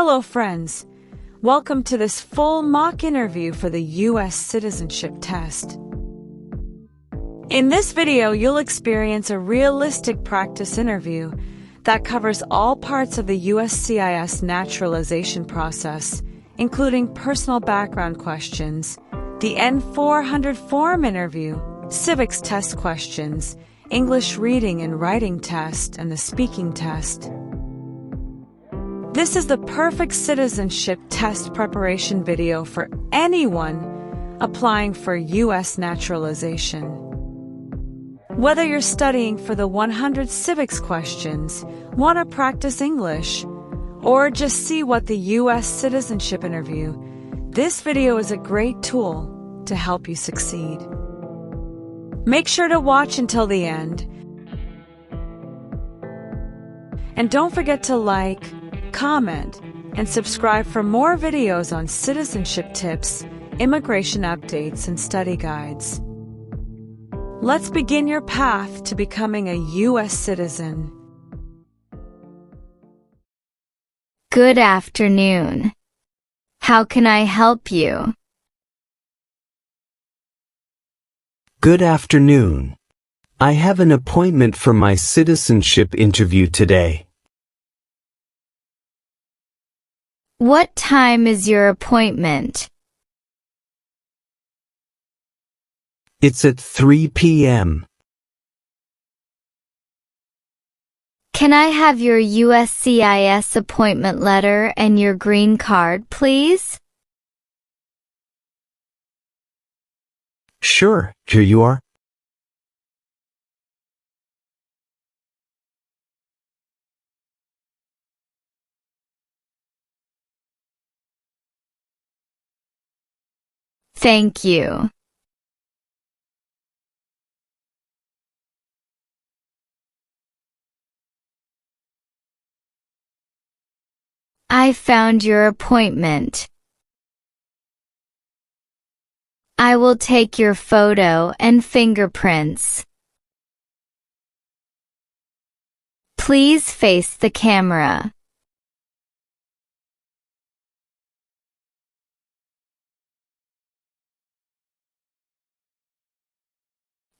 Hello friends, welcome to this full mock interview for the U.S. Citizenship Test. In this video, you'll experience a realistic practice interview that covers all parts of the USCIS naturalization process, including personal background questions, the N400 form interview, civics test questions, English reading and writing test, and the speaking test. This is the perfect citizenship test preparation video for anyone applying for U.S. naturalization. Whether you're studying for the 100 civics questions, want to practice English, or just see what the U.S. citizenship interview, this video is a great tool to help you succeed. Make sure to watch until the end. And don't forget to like, comment, and subscribe for more videos on citizenship tips, immigration updates, and study guides. Let's begin your path to becoming a U.S. citizen. Good afternoon. How can I help you? Good afternoon. I have an appointment for my citizenship interview today. What time is your appointment? It's at 3 p.m. Can I have your USCIS appointment letter and your green card, please? Sure, here you are. Thank you. I found your appointment. I will take your photo and fingerprints. Please face the camera.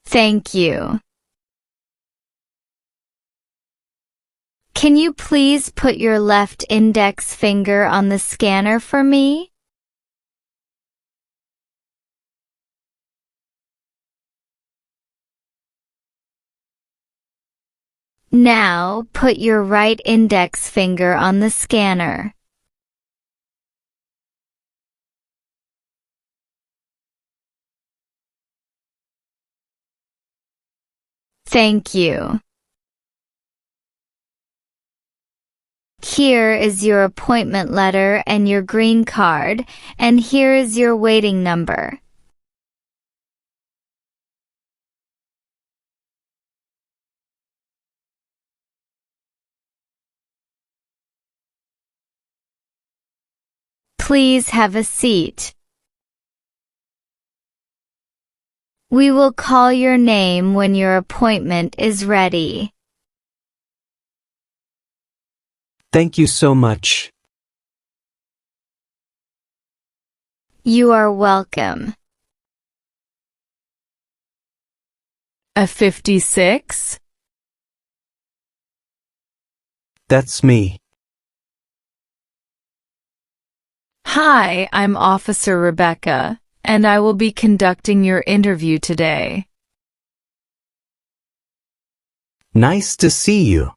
Thank you. Can you please put your left index finger on the scanner for me? Now, put your right index finger on the scanner. Thank you. Here is your appointment letter and your green card, and here is your waiting number. Please have a seat. We will call your name when your appointment is ready. Thank you so much. You are welcome. A 56? That's me. Hi, I'm Officer Rebecca, and I will be conducting your interview today. Nice to see you.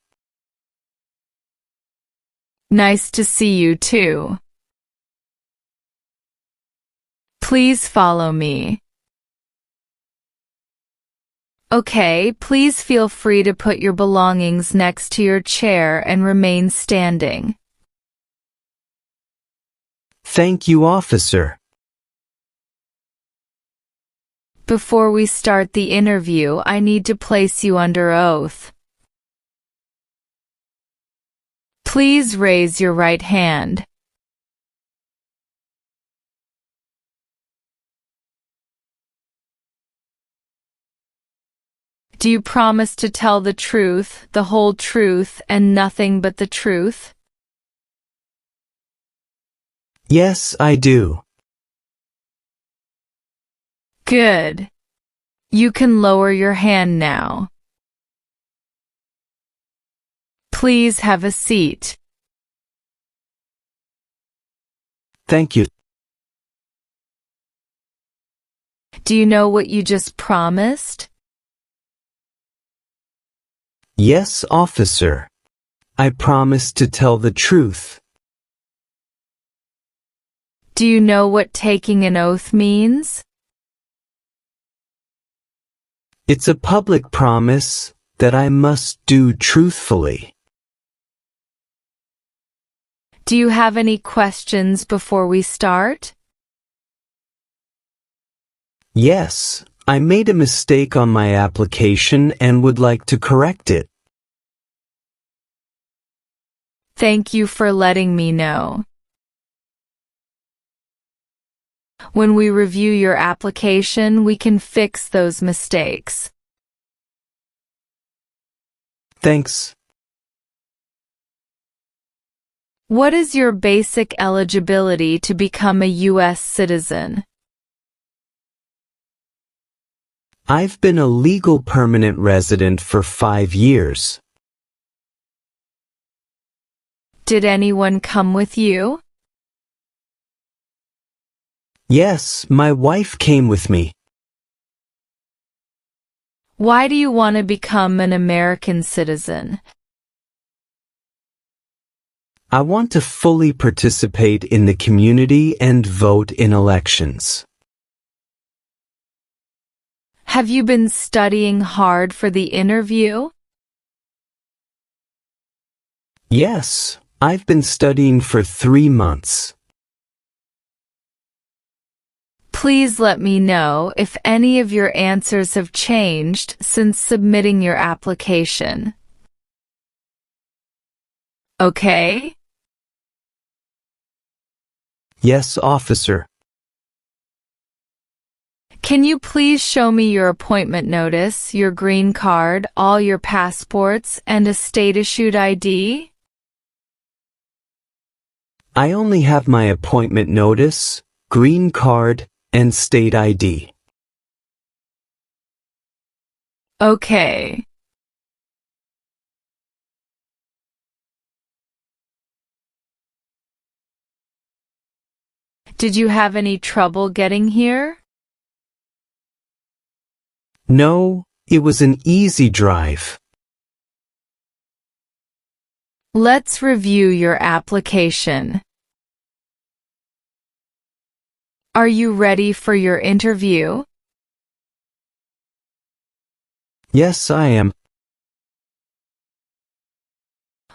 Nice to see you too. Please follow me. Okay, please feel free to put your belongings next to your chair and remain standing. Thank you, officer. Before we start the interview, I need to place you under oath. Please raise your right hand. Do you promise to tell the truth, the whole truth, and nothing but the truth? Yes, I do. Good. You can lower your hand now. Please have a seat. Thank you. Do you know what you just promised? Yes, officer. I promise to tell the truth. Do you know what taking an oath means? It's a public promise that I must do truthfully. Do you have any questions before we start? Yes, I made a mistake on my application and would like to correct it. Thank you for letting me know. When we review your application, we can fix those mistakes. Thanks. What is your basic eligibility to become a U.S. citizen? I've been a legal permanent resident for 5 years. Did anyone come with you? Yes, my wife came with me. Why do you want to become an American citizen? I want to fully participate in the community and vote in elections. Have you been studying hard for the interview? Yes, I've been studying for 3 months. Please let me know if any of your answers have changed since submitting your application. Okay? Yes, officer. Can you please show me your appointment notice, your green card, all your passports, and a state-issued ID? I only have my appointment notice, green card, and state ID. Okay. Did you have any trouble getting here? No, it was an easy drive. Let's review your application. Are you ready for your interview? Yes, I am.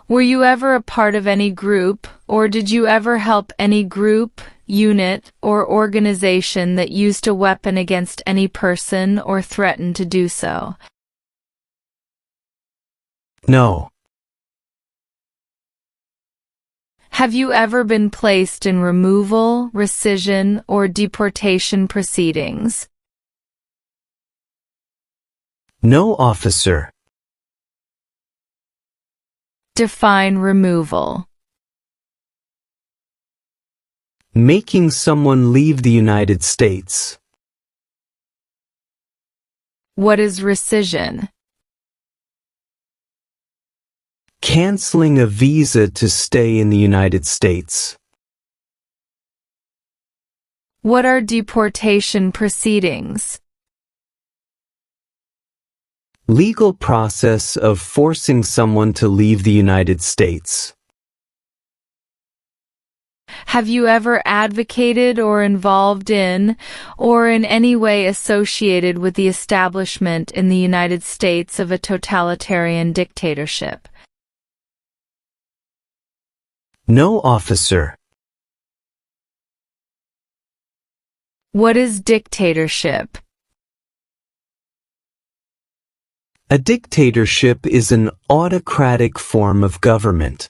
Were you ever a part of any group, or did you ever help any group, unit, or organization that used a weapon against any person or threatened to do so? No. Have you ever been placed in removal, rescission, or deportation proceedings? No, officer. Define removal. Making someone leave the United States. What is rescission? Canceling a visa to stay in the United States. What are deportation proceedings? Legal process of forcing someone to leave the United States. Have you ever advocated or involved in, or in any way associated with the establishment in the United States of a totalitarian dictatorship? No, officer. What is dictatorship? A dictatorship is an autocratic form of government.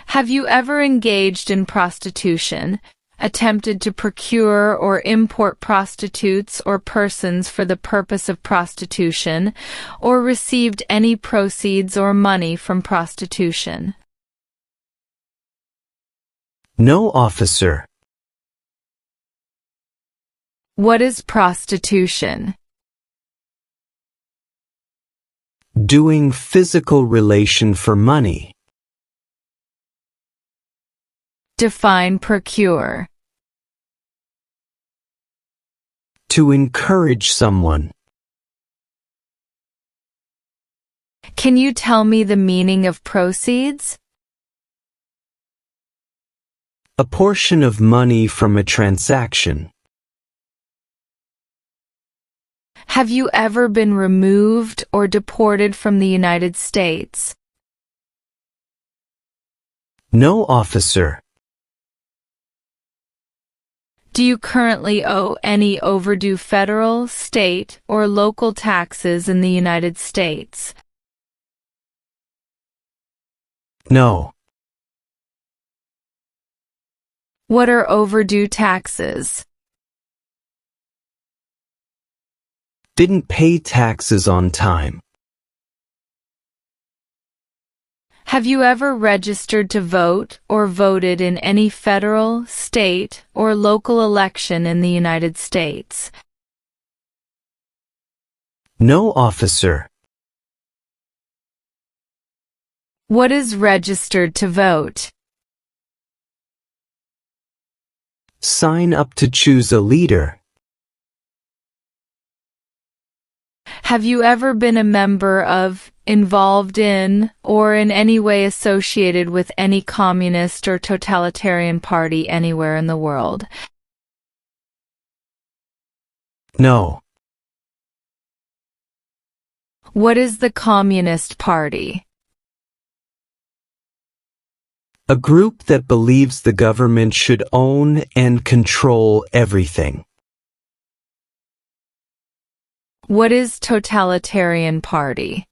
Have you ever engaged in prostitution, attempted to procure or import prostitutes or persons for the purpose of prostitution, or received any proceeds or money from prostitution? No, officer. What is prostitution? Doing physical relation for money. Define procure. To encourage someone. Can you tell me the meaning of proceeds? A portion of money from a transaction. Have you ever been removed or deported from the United States? No, officer. Do you currently owe any overdue federal, state, or local taxes in the United States? No. What are overdue taxes? Didn't pay taxes on time. Have you ever registered to vote or voted in any federal, state, or local election in the United States? No, officer. What is registered to vote? Sign up to choose a leader. Have you ever been a member of, involved in, or in any way associated with any communist or totalitarian party anywhere in the world? No. What is the Communist Party? A group that believes the government should own and control everything. What is Totalitarian Party?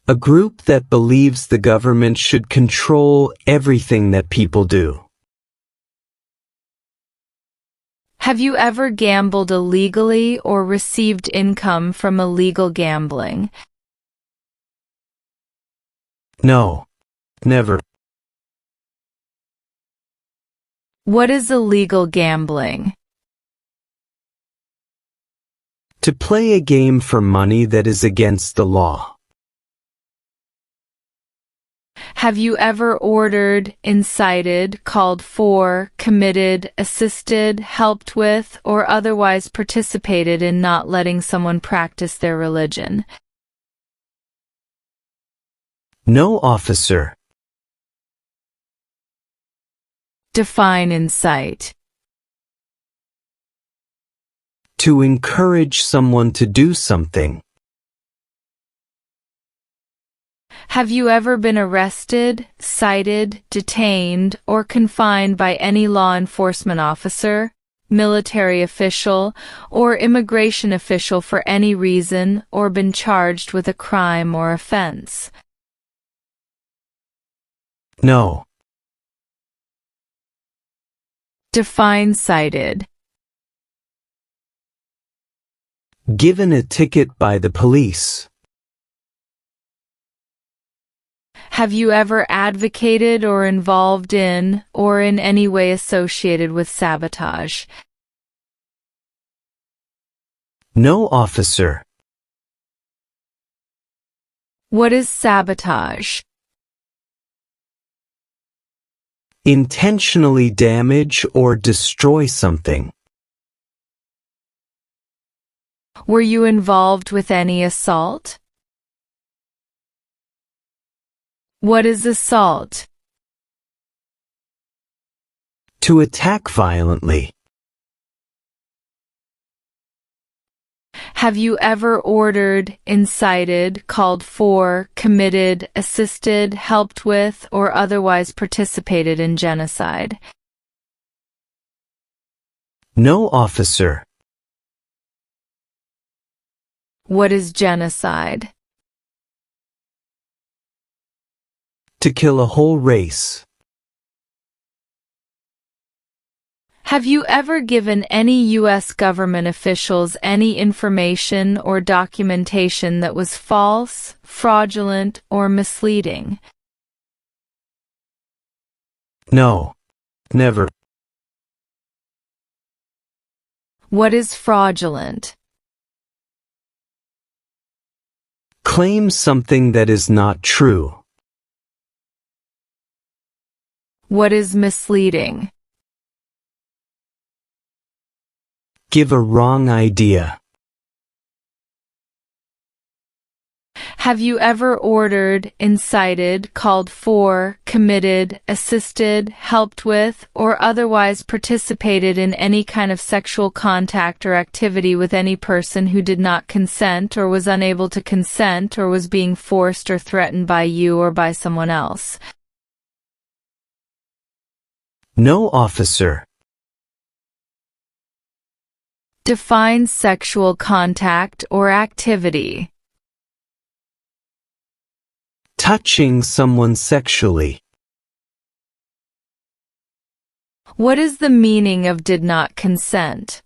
A group that believes the government should control everything that people do. Have you ever gambled illegally or received income from illegal gambling? No. Never. What is illegal gambling? To play a game for money that is against the law. Have you ever ordered, incited, called for, committed, assisted, helped with, or otherwise participated in not letting someone practice their religion? No, officer. Define incite. To encourage someone to do something. Have you ever been arrested, cited, detained, or confined by any law enforcement officer, military official, or immigration official for any reason, or been charged with a crime or offense? No. Define cited. Given a ticket by the police. Have you ever advocated or involved in, or in any way associated with sabotage? No, officer. What is sabotage? Intentionally damage or destroy something. Were you involved with any assault? What is assault? To attack violently. Have you ever ordered, incited, called for, committed, assisted, helped with, or otherwise participated in genocide? No, officer. What is genocide? To kill a whole race. Have you ever given any U.S. government officials any information or documentation that was false, fraudulent, or misleading? No. Never. What is fraudulent? Claim something that is not true. What is misleading? Give a wrong idea. Have you ever ordered, incited, called for, committed, assisted, helped with, or otherwise participated in any kind of sexual contact or activity with any person who did not consent or was unable to consent or was being forced or threatened by you or by someone else? No, officer. Define sexual contact or activity. Touching someone sexually. What is the meaning of did not consent?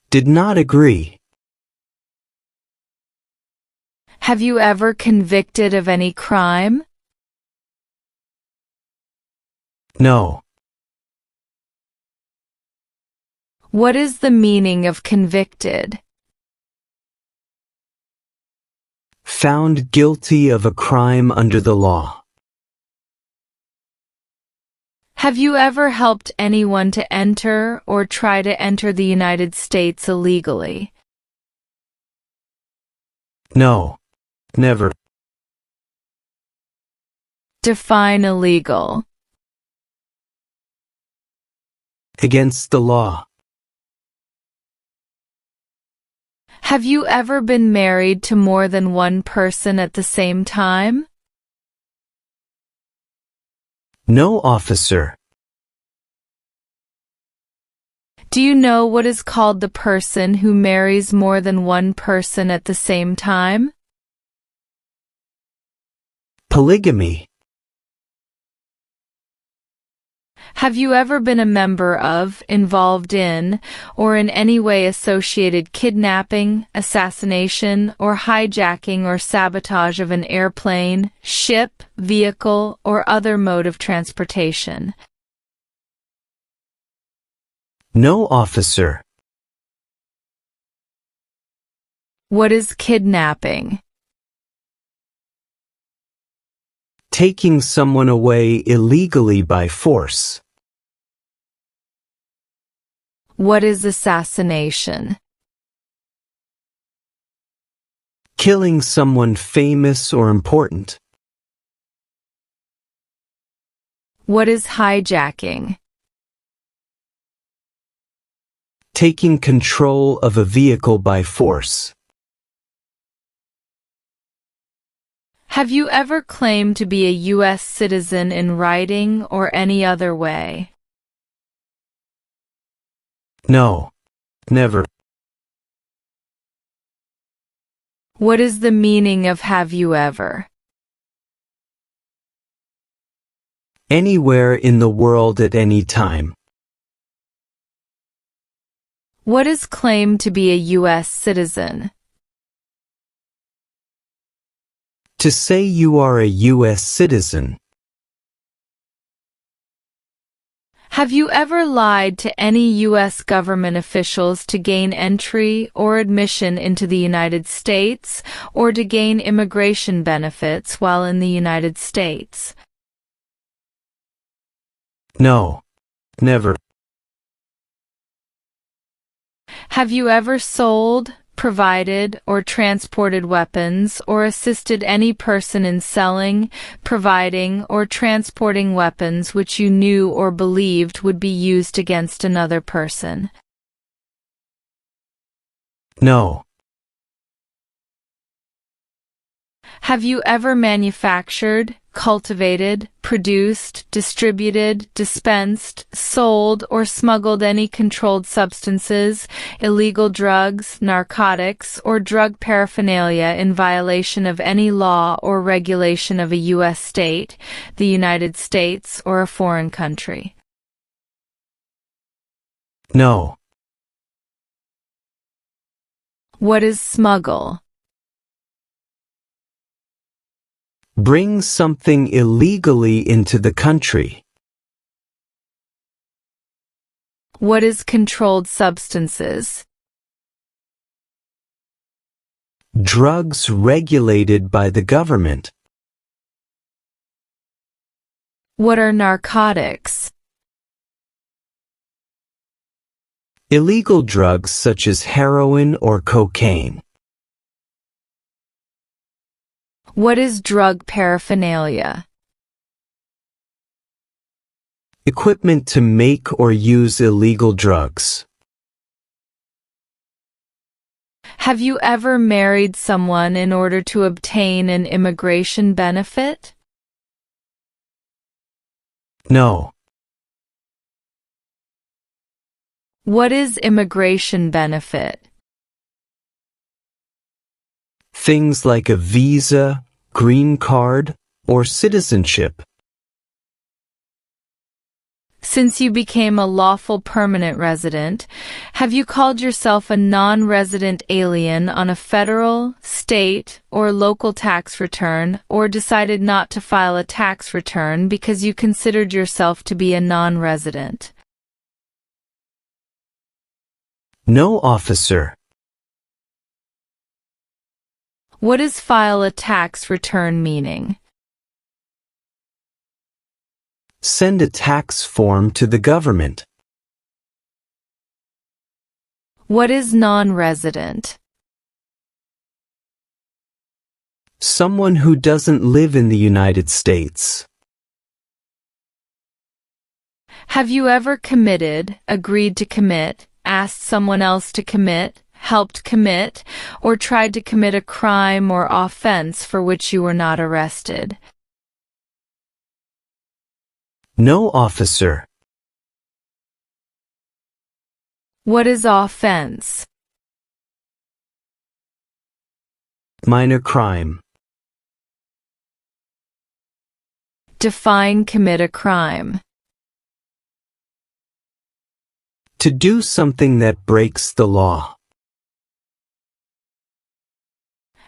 Did not agree. Have you ever convicted of any crime? No. What is the meaning of convicted? Found guilty of a crime under the law. Have you ever helped anyone to enter or try to enter the United States illegally? No. Never. Define illegal. Against the law. Have you ever been married to more than one person at the same time? No, officer. Do you know what is called the person who marries more than one person at the same time? Polygamy. Have you ever been a member of, involved in, or in any way associated kidnapping, assassination, or hijacking or sabotage of an airplane, ship, vehicle, or other mode of transportation? No, officer. What is kidnapping? Taking someone away illegally by force. What is assassination? Killing someone famous or important. What is hijacking? Taking control of a vehicle by force. Have you ever claimed to be a U.S. citizen in writing or any other way? No. Never. What is the meaning of have you ever? Anywhere in the world at any time. What is claimed to be a U.S. citizen? To say you are a U.S. citizen. Have you ever lied to any U.S. government officials to gain entry or admission into the United States or to gain immigration benefits while in the United States? No. Never. Have you ever sold, provided, or transported weapons or assisted any person in selling, providing, or transporting weapons which you knew or believed would be used against another person? No. Have you ever manufactured, cultivated, produced, distributed, dispensed, sold, or smuggled any controlled substances, illegal drugs, narcotics, or drug paraphernalia in violation of any law or regulation of a U.S. state, the United States, or a foreign country? No. What is smuggle? Bring something illegally into the country. What is controlled substances? Drugs regulated by the government. What are narcotics? Illegal drugs such as heroin or cocaine. What is drug paraphernalia? Equipment to make or use illegal drugs. Have you ever married someone in order to obtain an immigration benefit? No. What is immigration benefit? Things like a visa, green card, or citizenship. Since you became a lawful permanent resident, have you called yourself a non-resident alien on a federal, state, or local tax return, or decided not to file a tax return because you considered yourself to be a non-resident? No, officer. What is file a tax return meaning? Send a tax form to the government. What is non-resident? Someone who doesn't live in the United States. Have you ever committed, agreed to commit, asked someone else to commit, helped commit, or tried to commit a crime or offense for which you were not arrested? No, officer. What is offense? Minor crime. Define commit a crime. To do something that breaks the law.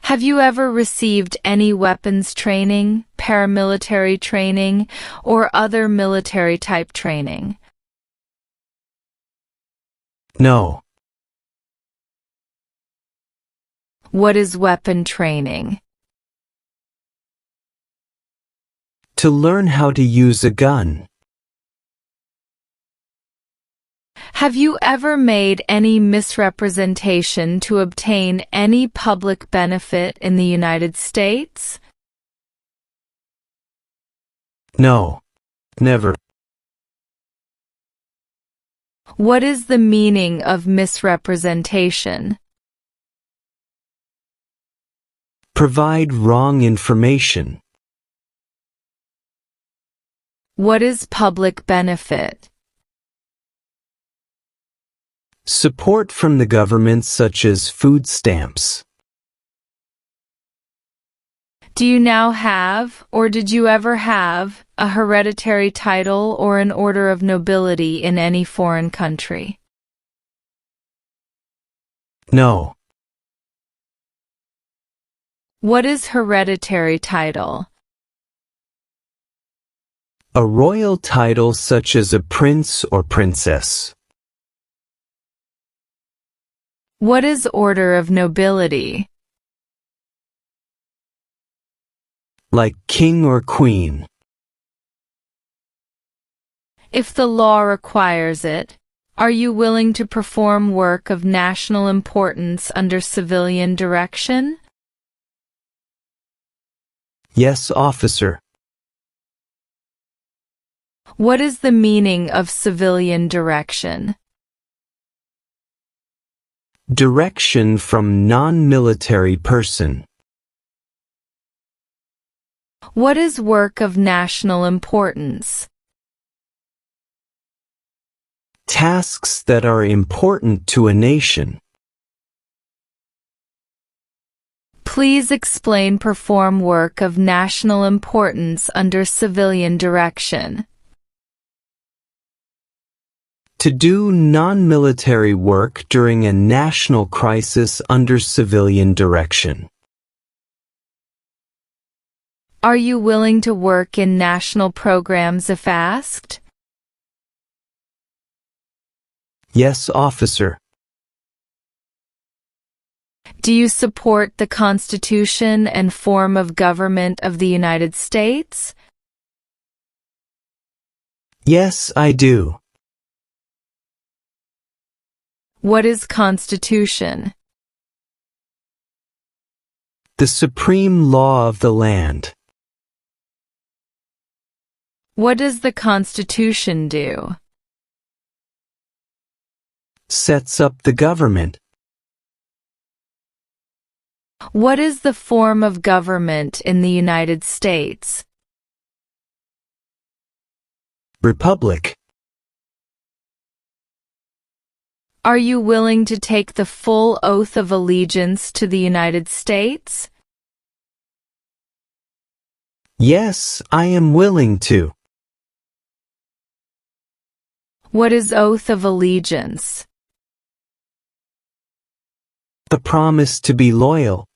Have you ever received any weapons training, paramilitary training, or other military type training? No. What is weapon training? To learn how to use a gun. Have you ever made any misrepresentation to obtain any public benefit in the United States? No. Never. What is the meaning of misrepresentation? Provide wrong information. What is public benefit? Support from the government such as food stamps. Do you now have, or did you ever have, a hereditary title or an order of nobility in any foreign country? No. What is hereditary title? A royal title such as a prince or princess. What is order of nobility? Like king or queen. If the law requires it, are you willing to perform work of national importance under civilian direction? Yes, officer. What is the meaning of civilian direction? Direction from non-military person. What is work of national importance? Tasks that are important to a nation. Please explain perform work of national importance under civilian direction. To do non-military work during a national crisis under civilian direction. Are you willing to work in national programs if asked? Yes, officer. Do you support the Constitution and form of government of the United States? Yes, I do. What is Constitution? The supreme law of the land. What does the Constitution do? Sets up the government. What is the form of government in the United States? Republic. Are you willing to take the full oath of allegiance to the United States? Yes, I am willing to. What is oath of allegiance? The promise to be loyal.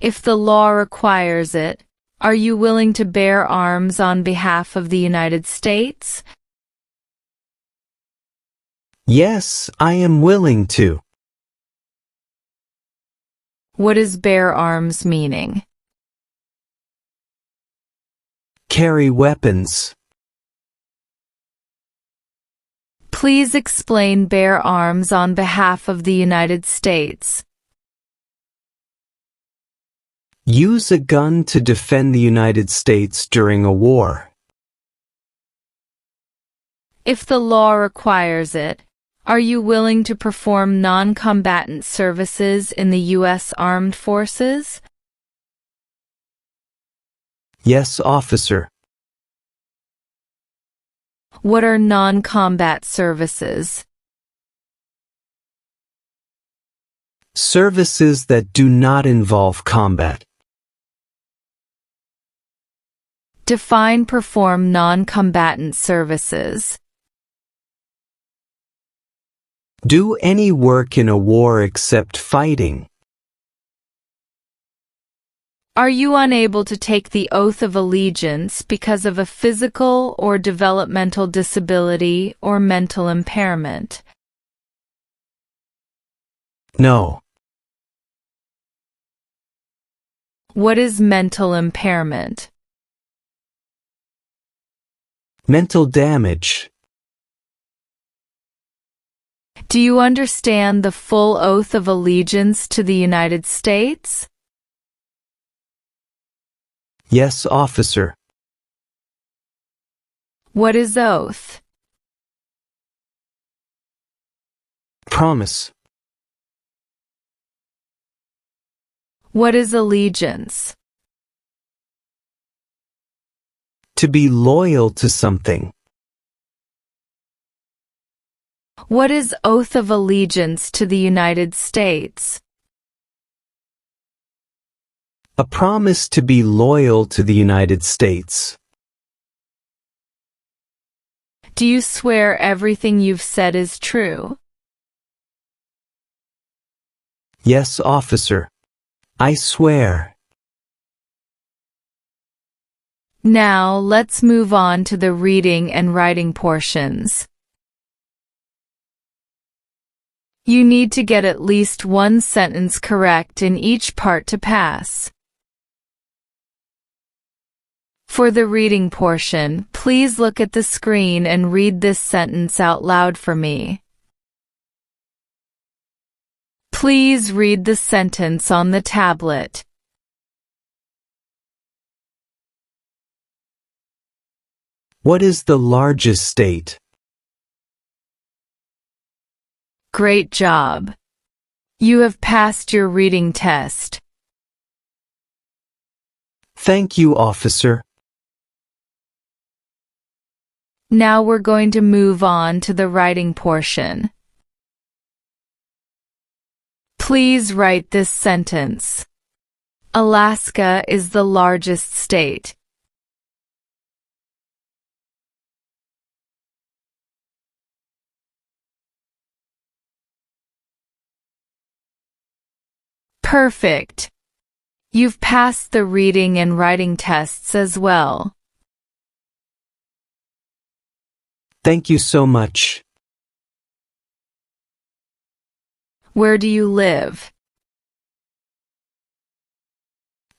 If the law requires it, are you willing to bear arms on behalf of the United States? Yes, I am willing to. What is bear arms meaning? Carry weapons. Please explain bear arms on behalf of the United States. Use a gun to defend the United States during a war. If the law requires it, are you willing to perform non-combatant services in the U.S. Armed Forces? Yes, officer. What are non-combat services? Services that do not involve combat. Define perform non-combatant services. Do any work in a war except fighting. Are you unable to take the oath of allegiance because of a physical or developmental disability or mental impairment? No. What is mental impairment? Mental damage. Do you understand the full oath of allegiance to the United States? Yes, officer. What is oath? Promise. What is allegiance? To be loyal to something. What is oath of allegiance to the United States? A promise to be loyal to the United States. Do you swear everything you've said is true? Yes, officer. I swear. Now let's move on to the reading and writing portions. You need to get at least one sentence correct in each part to pass. For the reading portion, please look at the screen and read this sentence out loud for me. Please read the sentence on the tablet. What is the largest state? Great job. You have passed your reading test. Thank you, officer. Now we're going to move on to the writing portion. Please write this sentence. Alaska is the largest state. Perfect. You've passed the reading and writing tests as well. Thank you so much. Where do you live?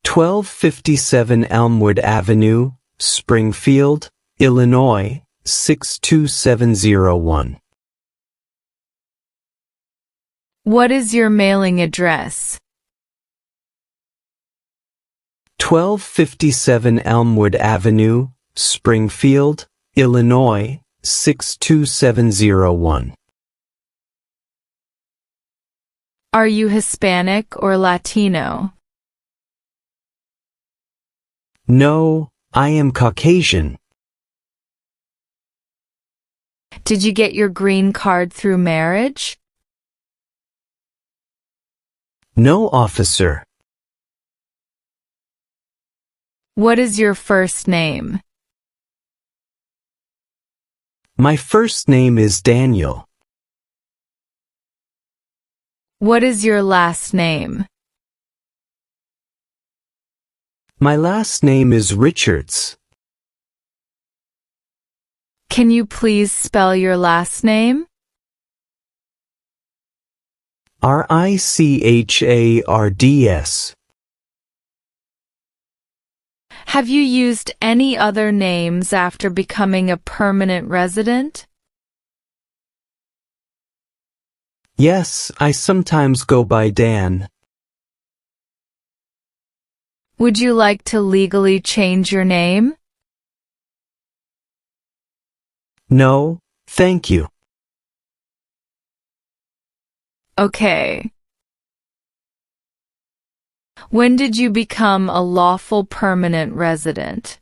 1257 Elmwood Avenue, Springfield, Illinois, 62701. What is your mailing address? 1257 Elmwood Avenue, Springfield, Illinois, 62701. Are you Hispanic or Latino? No, I am Caucasian. Did you get your green card through marriage? No, officer. What is your first name? My first name is Daniel. What is your last name? My last name is Richards. Can you please spell your last name? Richards. Have you used any other names after becoming a permanent resident? Yes, I sometimes go by Dan. Would you like to legally change your name? No, thank you. Okay. When did you become a lawful permanent resident?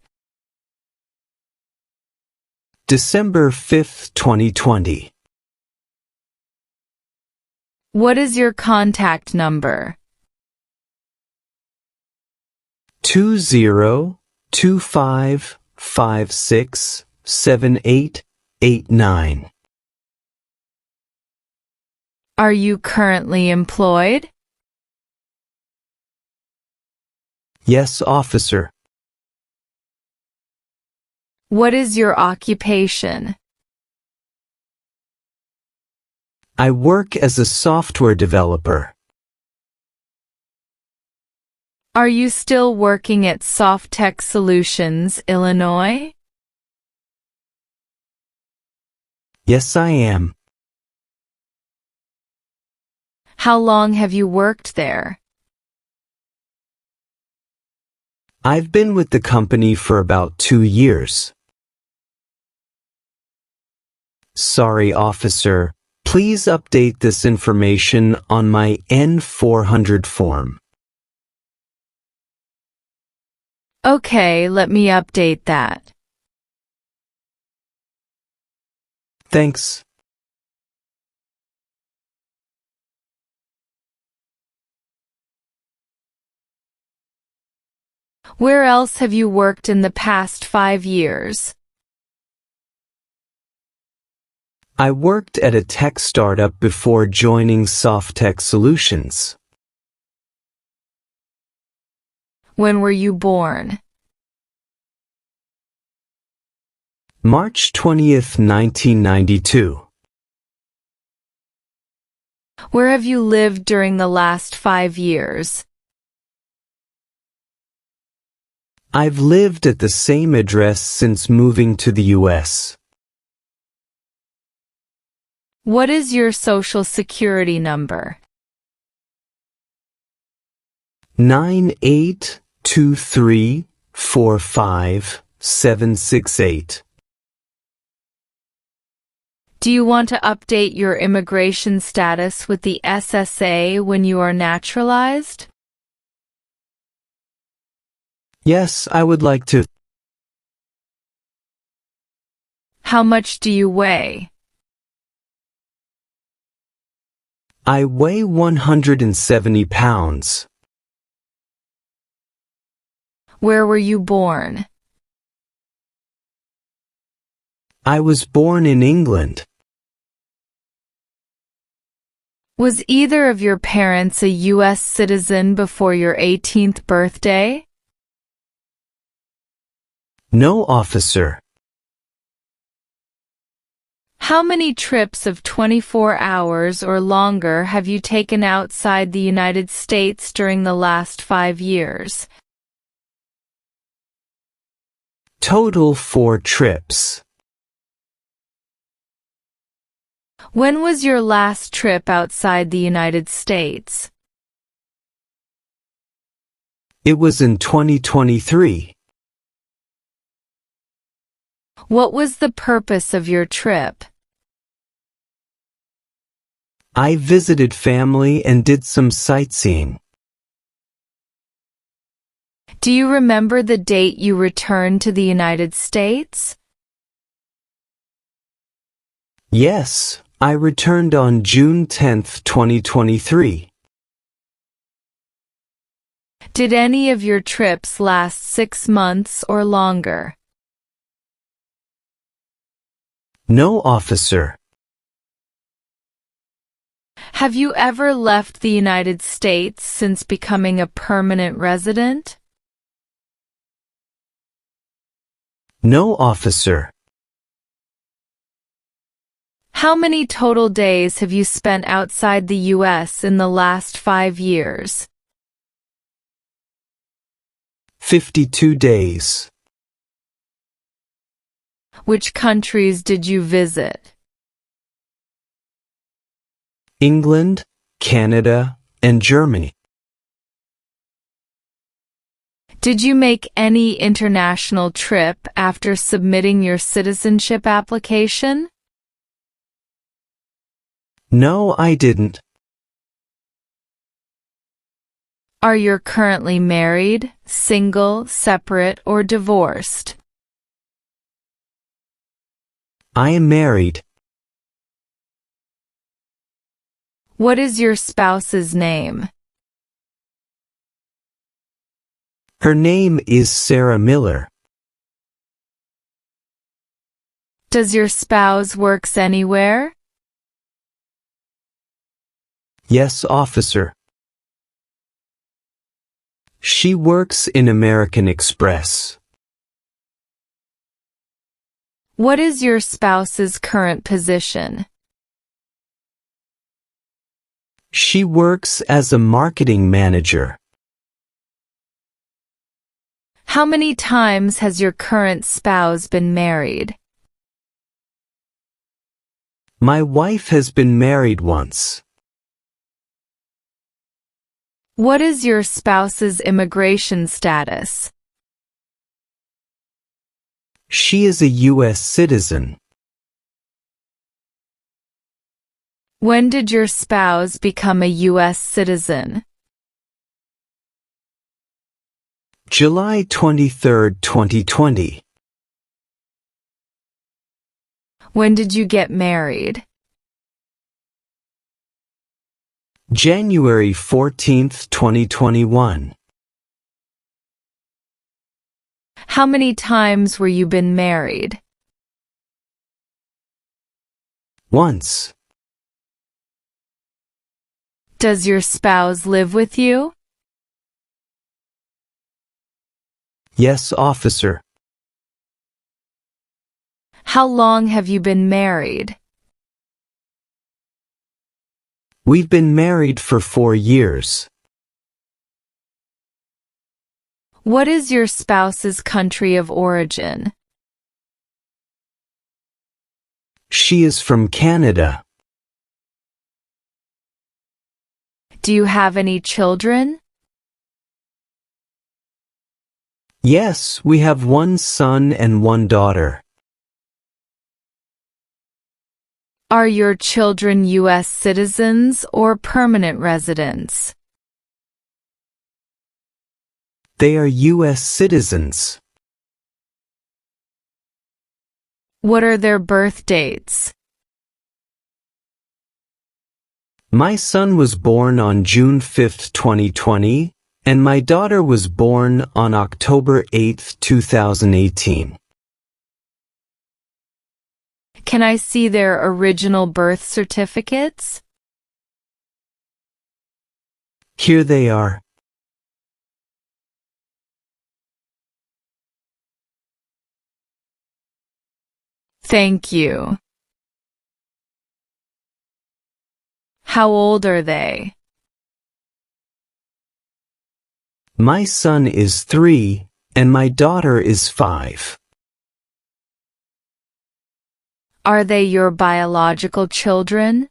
December 5th, 2020. What is your contact number? 2025567889. Are you currently employed? Yes, officer. What is your occupation? I work as a software developer. Are you still working at Softtech Solutions, Illinois? Yes, I am. How long have you worked there? I've been with the company for about 2 years. Sorry, officer. Please update this information on my N400 form. Okay, let me update that. Thanks. Where else have you worked in the past 5 years? I worked at a tech startup before joining Softtech Solutions. When were you born? March 20th, 1992. Where have you lived during the last 5 years? I've lived at the same address since moving to the U.S. What is your social security number? 982345768. Do you want to update your immigration status with the SSA when you are naturalized? Yes, I would like to. How much do you weigh? I weigh 170 pounds. Where were you born? I was born in England. Was either of your parents a U.S. citizen before your 18th birthday? No, officer. How many trips of 24 hours or longer have you taken outside the United States during the last 5 years? Total 4 trips. When was your last trip outside the United States? It was in 2023. What was the purpose of your trip? I visited family and did some sightseeing. Do you remember the date you returned to the United States? Yes, I returned on June 10, 2023. Did any of your trips last 6 months or longer? No, officer. Have you ever left the United States since becoming a permanent resident? No, officer. How many total days have you spent outside the U.S. in the last 5 years? 52 days. Which countries did you visit? England, Canada, and Germany. Did you make any international trip after submitting your citizenship application? No, I didn't. Are you currently married, single, separate, or divorced? I am married. What is your spouse's name? Her name is Sarah Miller. Does your spouse works anywhere? Yes, officer. She works in American Express. What is your spouse's current position? She works as a marketing manager. How many times has your current spouse been married? My wife has been married once. What is your spouse's immigration status? She is a U.S. citizen. When did your spouse become a U.S. citizen? July 23, 2020. When did you get married? January 14, 2021. How many times were you been married? Once. Does your spouse live with you? Yes, officer. How long have you been married? We've been married for 4 years. What is your spouse's country of origin? She is from Canada. Do you have any children? Yes, we have 1 son and 1 daughter. Are your children U.S. citizens or permanent residents? They are U.S. citizens. What are their birth dates? My son was born on June 5, 2020, and my daughter was born on October 8, 2018. Can I see their original birth certificates? Here they are. Thank you. How old are they? My son is 3 and my daughter is 5. Are they your biological children?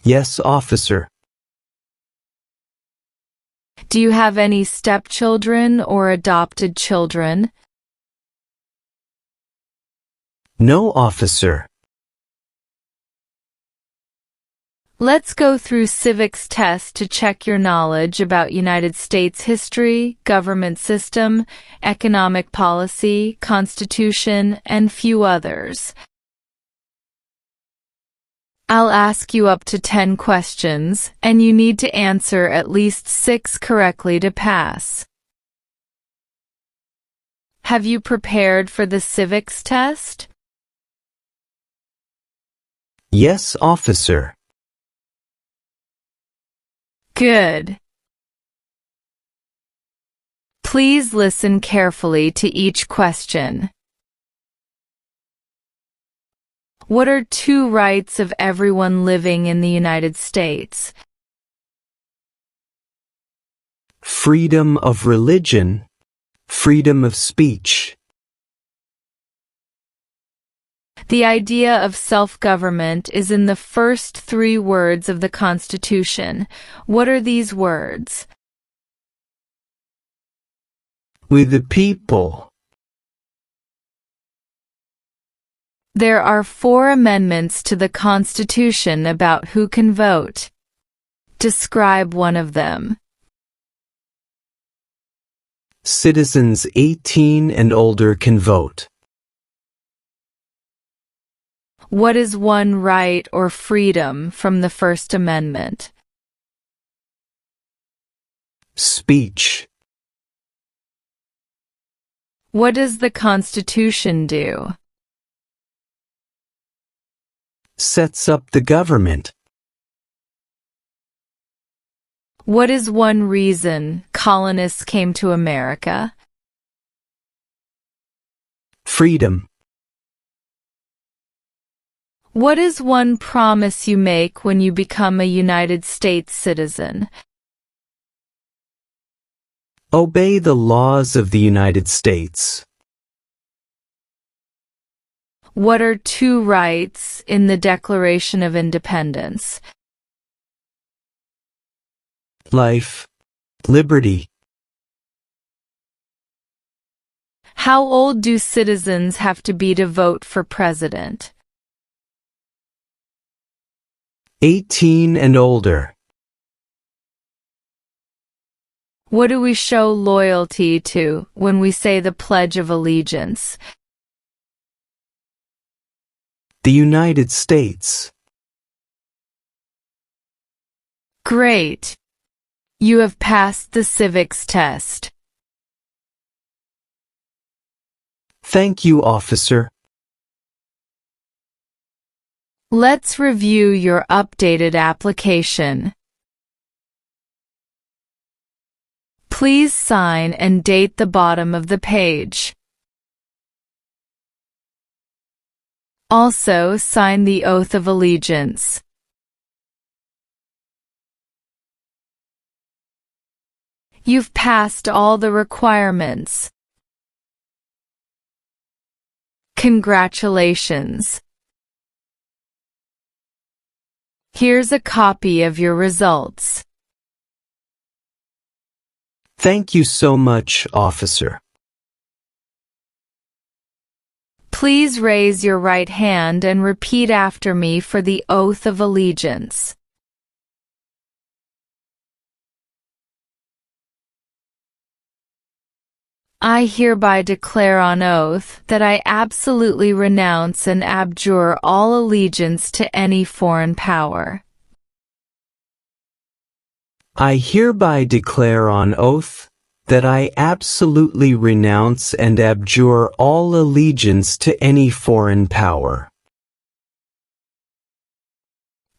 Yes, officer. Do you have any stepchildren or adopted children? No, officer. Let's go through civics test to check your knowledge about United States history, government system, economic policy, constitution, and few others. I'll ask you up to 10 questions, and you need to answer at least 6 correctly to pass. Have you prepared for the civics test? Yes, officer. Good. Please listen carefully to each question. What are 2 rights of everyone living in the United States? Freedom of religion, freedom of speech. The idea of self-government is in the first 3 words of the Constitution. What are these words? We the people. There are 4 amendments to the Constitution about who can vote. Describe one of them. Citizens 18 and older can vote. What is one right or freedom from the First Amendment? Speech. What does the Constitution do? Sets up the government. What is one reason colonists came to America? Freedom. What is one promise you make when you become a United States citizen? Obey the laws of the United States. What are 2 rights in the Declaration of Independence? Life. Liberty. How old do citizens have to be to vote for president? 18 and older. What do we show loyalty to when we say the Pledge of Allegiance? The United States. Great! You have passed the civics test. Thank you, officer. Let's review your updated application. Please sign and date the bottom of the page. Also, sign the oath of allegiance. You've passed all the requirements. Congratulations. Here's a copy of your results. Thank you so much, officer. Please raise your right hand and repeat after me for the oath of allegiance. I hereby declare on oath that I absolutely renounce and abjure all allegiance to any foreign power. I hereby declare on oath that I absolutely renounce and abjure all allegiance to any foreign power.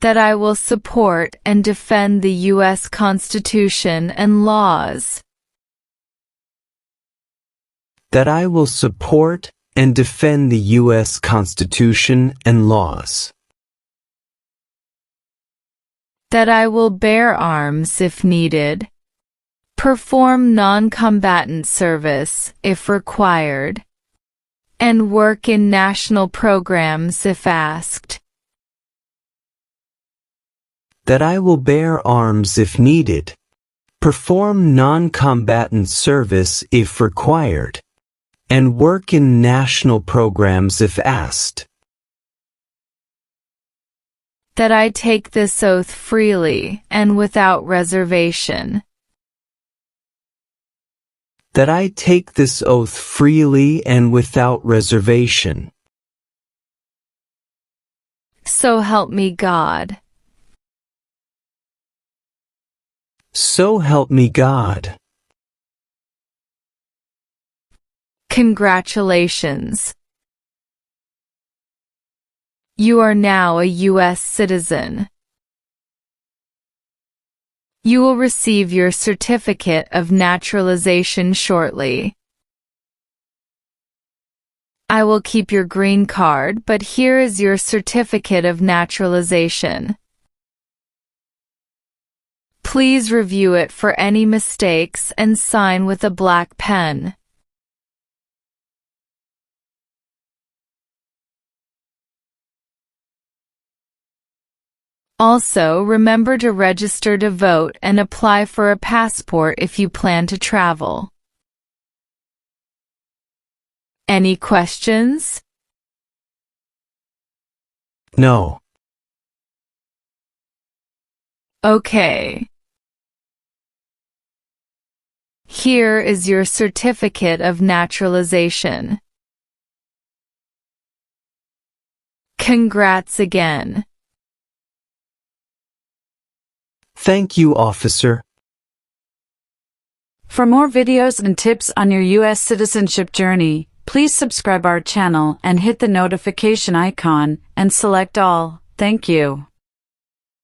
That I will support and defend the U.S. Constitution and laws. That I will support and defend the U.S. Constitution and laws. That I will bear arms if needed, perform non-combatant service if required, and work in national programs if asked. That I will bear arms if needed, perform non-combatant service if required, and work in national programs if asked. That I take this oath freely and without reservation. That I take this oath freely and without reservation. So help me God. So help me God. Congratulations. You are now a U.S. citizen. You will receive your certificate of naturalization shortly. I will keep your green card, but here is your certificate of naturalization. Please review it for any mistakes and sign with a black pen. Also, remember to register to vote and apply for a passport if you plan to travel. Any questions? No. Okay. Here is your certificate of naturalization. Congrats again. Thank you, officer. For more videos and tips on your U.S. citizenship journey, please subscribe our channel and hit the notification icon and select all. Thank you.